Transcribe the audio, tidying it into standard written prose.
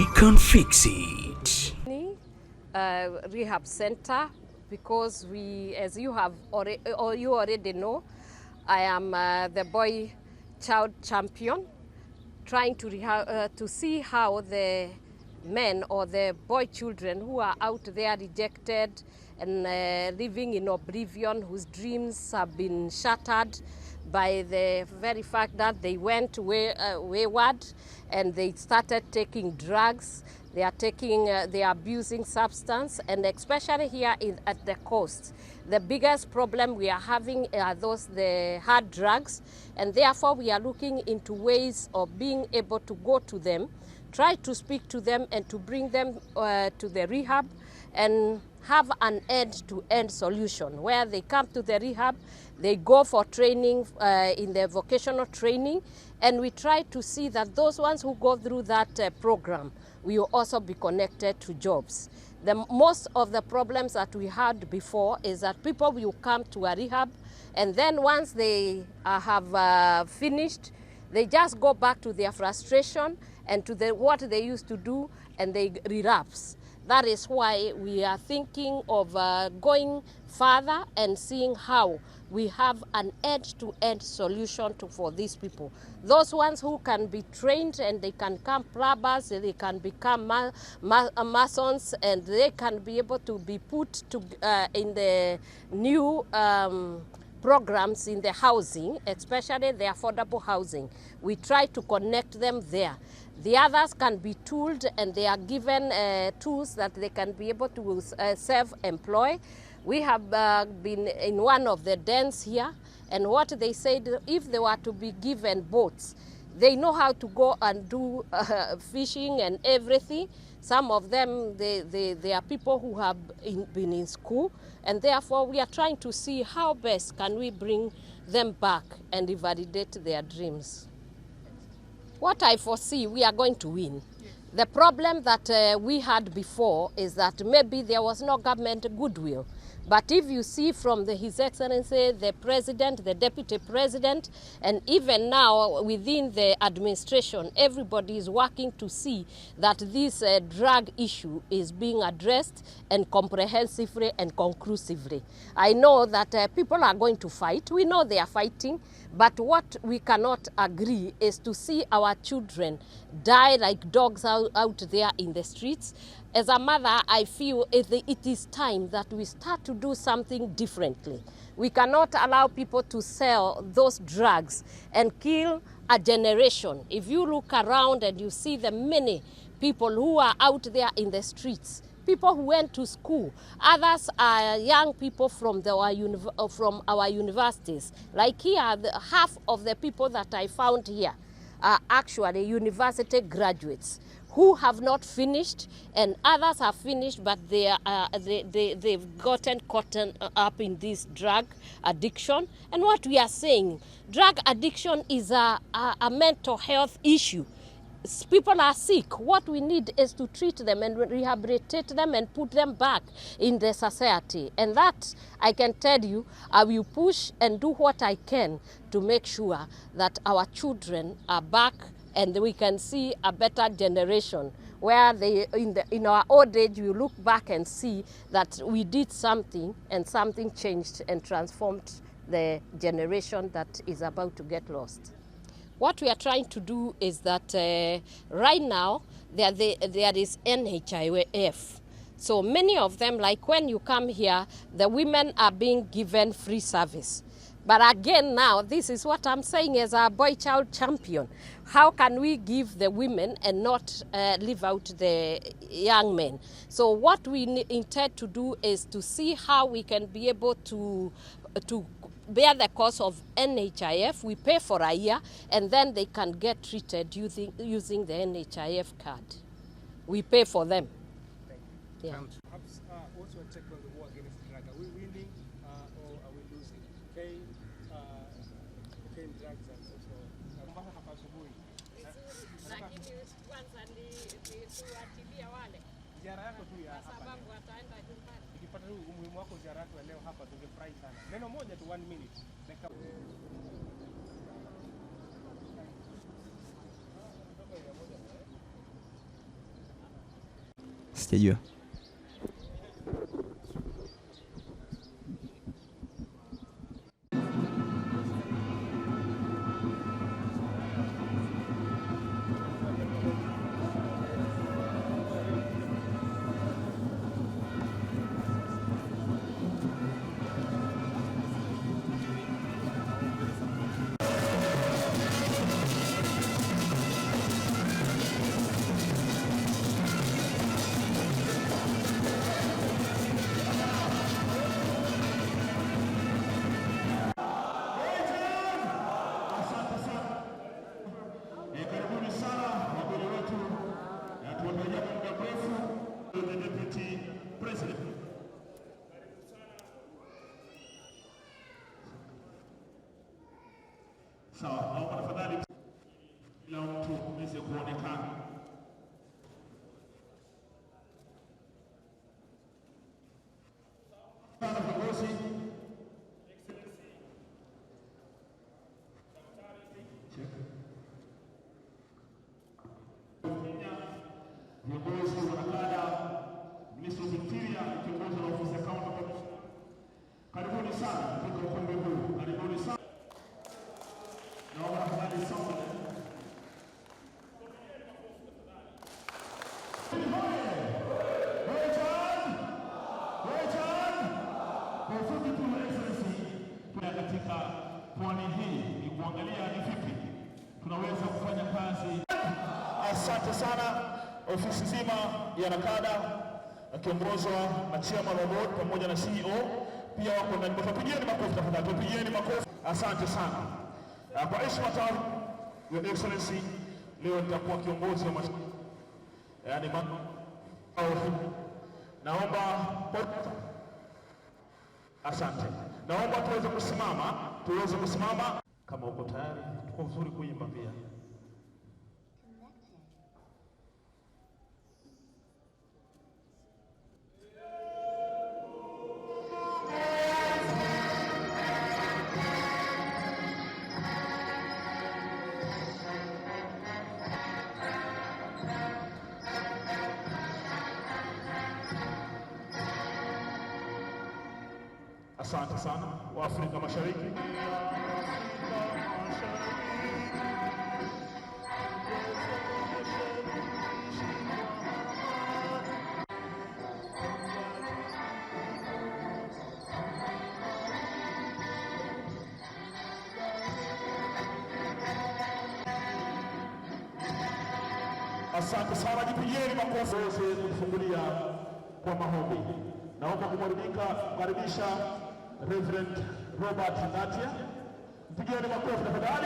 we can fix it. Rehab center, because we, as you have already, or you already know, I am the boy child champion, trying to see how the men or the boy children who are out there rejected and living in oblivion, whose dreams have been shattered by the very fact that they went wayward and they started taking drugs. They are abusing substance, and especially here at the coast. The biggest problem we are having are the hard drugs, and therefore we are looking into ways of being able to go to them, try to speak to them and to bring them to the rehab and have an end-to-end solution where they come to the rehab, they go for training in the vocational training, and we try to see that those ones who go through that program will also be connected to jobs. Most of the problems that we had before is that people will come to a rehab, and then once they have finished, they just go back to their frustration and to what they used to do, and they relapse. That is why we are thinking of going further and seeing how we have an end-to-end solution for these people. Those ones who can be trained and they can become plumbers, they can become masons, and they can be able to be put in the new programs in the housing, especially the affordable housing. We try to connect them there. The others can be tooled, and they are given tools that they can be able to self-employ. We have been in one of the dens here, and what they said, if they were to be given boats, they know how to go and do fishing and everything. Some of them, they are people who have been in school, and therefore we are trying to see how best can we bring them back and validate their dreams. What I foresee, we are going to win. The problem that we had before is that maybe there was no government goodwill. But if you see from His Excellency, the President, the Deputy President, and even now within the administration, everybody is working to see that this drug issue is being addressed and comprehensively and conclusively. I know that people are going to fight. We know they are fighting. But what we cannot agree is to see our children die like dogs out there in the streets. As a mother, I feel it is time that we start to do something differently. We cannot allow people to sell those drugs and kill a generation. If you look around and you see the many people who are out there in the streets, people who went to school, others are young people from our universities. Like here, half of the people that I found here are actually university graduates who have not finished, and others have finished, but they've gotten caught up in this drug addiction. And what we are saying, drug addiction is a mental health issue. People are sick. What we need is to treat them and rehabilitate them and put them back in the society. And that, I can tell you, I will push and do what I can to make sure that our children are back and we can see a better generation where in our old age we look back and see that we did something and something changed and transformed the generation that is about to get lost. What we are trying to do is that right now there is NHIF. So many of them, like when you come here, the women are being given free service. But again now, this is what I'm saying as a boy child champion. How can we give the women and not leave out the young men? So what we intend to do is to see how we can be able to bear the cost of NHIF. We pay for a year, and then they can get treated using the NHIF card. We pay for them. Yeah. Perhaps also a check on the war against drug. Are we winning or are we losing? Okay, drugs and also. Ziara yako tu ya hapa. Sababu wataenda nyumbani. Ikipata umuhimu wako ziara yako leo hapa tungefurahi sana. Neno moja tu 1 minute. Sijajua. Sawa, naomba tafadhali kila mtu aweze kuonekana. Sana viongozi, viongozi wa kada, Ministry of Interior, kiongozi wa ofisi ya County Commissioner. Karibuni sana katika ukumbi huu. Karibuni sana. Naomba tafadhali somo. Katika pwani hii ni kuangalia ni vipi tunaweza kufanya kazi. Asante sana ofisi nzima ya NACADA akiongozwa na chairman wa board pamoja na CEO pia wako ndani. Tupigieni makofi tafadhali, tupigieni makofi. Asante sana. Kwa heshima tamu, Your Excellency, leo nitakuwa kiongozi wa yaani naomba asante. Naomba tuweze kusimama kama uko tayari, tuko vizuri kuimba pia. Asante sana wa Afrika Mashariki. Asante sana, jipigieni makofi wote kufungulia kwa maombi. Naomba kukaribisha Reverend Robert Natia. Mpigeni makofi tafadhali.